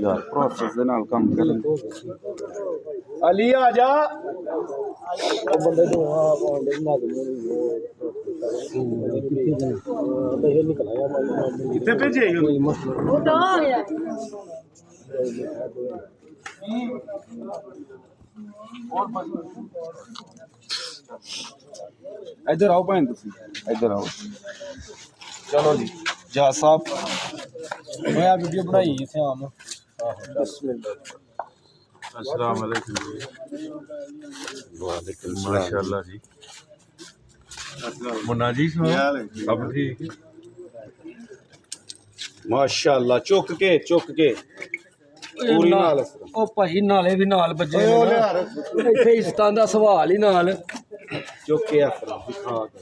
यार प्रोसेस दे नाल काम करें अली आ जा बंदे तो आंदे ना दे वो निकल आया कितने भेजे कोई मसला वो तो आ गया इधर आओ भैन तुसी इधर आओ चलो जी जा साहब मैं वीडियो बनाई इथे आम 10 मिनट अस्सलाम वालेकुम माशाल्लाह जी मुन्ना जी सब ठीक माशाल्लाह चुक के पूरी नाल ओ भाई नाले भी नाल बजे इथे इस्तां दा सवाल ही नाल चुक के असरा दिखा के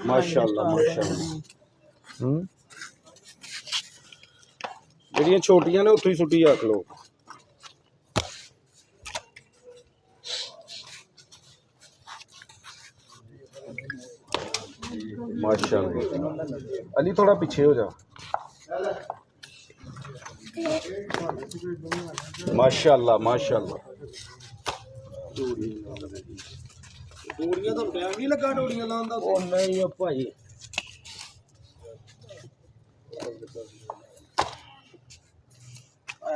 माशाल्लाह ਜਿਹੜੀਆਂ ਛੋਟੀਆਂ ਨੇ ਉੱਥੋਂ ਹੀ ਸੁੱਟੀ ਰੱਖ ਲਓ माशाल्लाह अली थोड़ा पीछे हो जा माशाल्लाह माशाल्लाह ਡੋਰੀਆਂ ਤਾਂ ਟਾਈਮ ਨਹੀਂ ਲੱਗਾ ਡੋਰੀਆਂ ਲਾਉਣ ਦਾ ਉਹ ਨਹੀਂ ਉਹ ਭਾਈ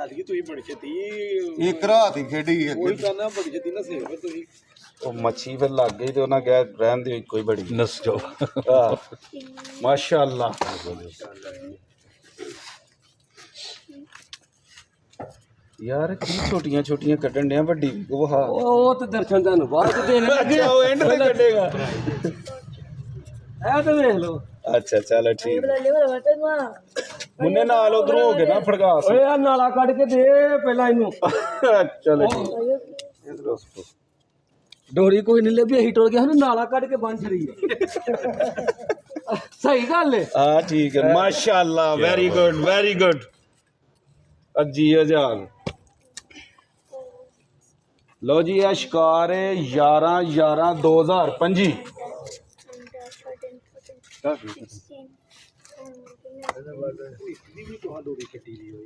ਆਦੀ ਤੁਸੀਂ ਬੜੀ ਛੇਤੀ ਇੱਕ ਰਾਤ ਹੀ ਖੇਡੀ ਕੋਈ ਕਰਨਾ ਬੜੀ ਛੇਤੀ ਨਾ ਸੇਵ ਤੁਸੀਂ ਉਹ ਮੱਛੀ ਫਿਰ ਲੱਗ ਗਈ ਤੇ ਉਹਨਾਂ ਕਹਿ ਰਹਿਣ ਦੇ ਕੋਈ ਬੜੀ ਨਸ ਜਾਓ ਮਾਸ਼ਾਅੱਲਾ यार की छोटियां छोटियां कटन दियां बड़ी वो हां ਉਹ ਤੇ ਦਰਸ਼ਨ ਤੁਹਾਨੂੰ ਬਾਅਦ ਦੇਣ ਲੱਗੇ अच्छा वो एंड में कटेगा ਇਹ ਤਾਂ ਵੇਖ ਲਓ अच्छा चलो ठीक मुन्ने नाल उधर हो गए ना फड़कास ਓਏ ਆ ਨਾਲਾ ਕੱਢ ਕੇ ਦੇ ਪਹਿਲਾਂ ਇਹਨੂੰ चलो ठीक इधर उसको ਡੋਰੀ ਕੋਈ ਨਹੀਂ ਲੱਭੀ ਅਸੀਂ ਟੁਰ ਗਏ ਸਾਨੂੰ ਨਾਲਾ ਕੱਢ ਕੇ ਬੰਨ ਛੜੀ ਸਹੀ ਗੱਲ ਹੈ हां ठीक है माशाल्लाह वेरी गुड अजी जान लो जी ये शिकार है 11/11/2025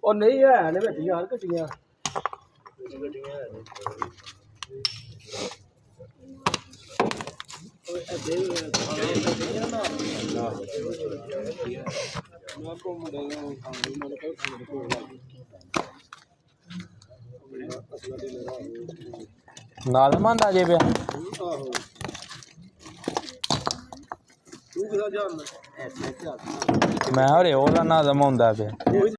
ਉਹ ਨਹੀਂ ਹੈ ਨੇ ਵਿੱਚ ਯਾਰ ਘਟੀਆਂ ਨਾਲ ਮੰਦਾ ਜੇ ਪਿਆ ਤੂੰ ਕਿਹਦਾ ਜਾਣਦਾ ਮੈਂ ਹਰੇ ਉਹਦਾ ਨਾਜ਼ਮ ਹੁੰਦਾ ਪਿਆ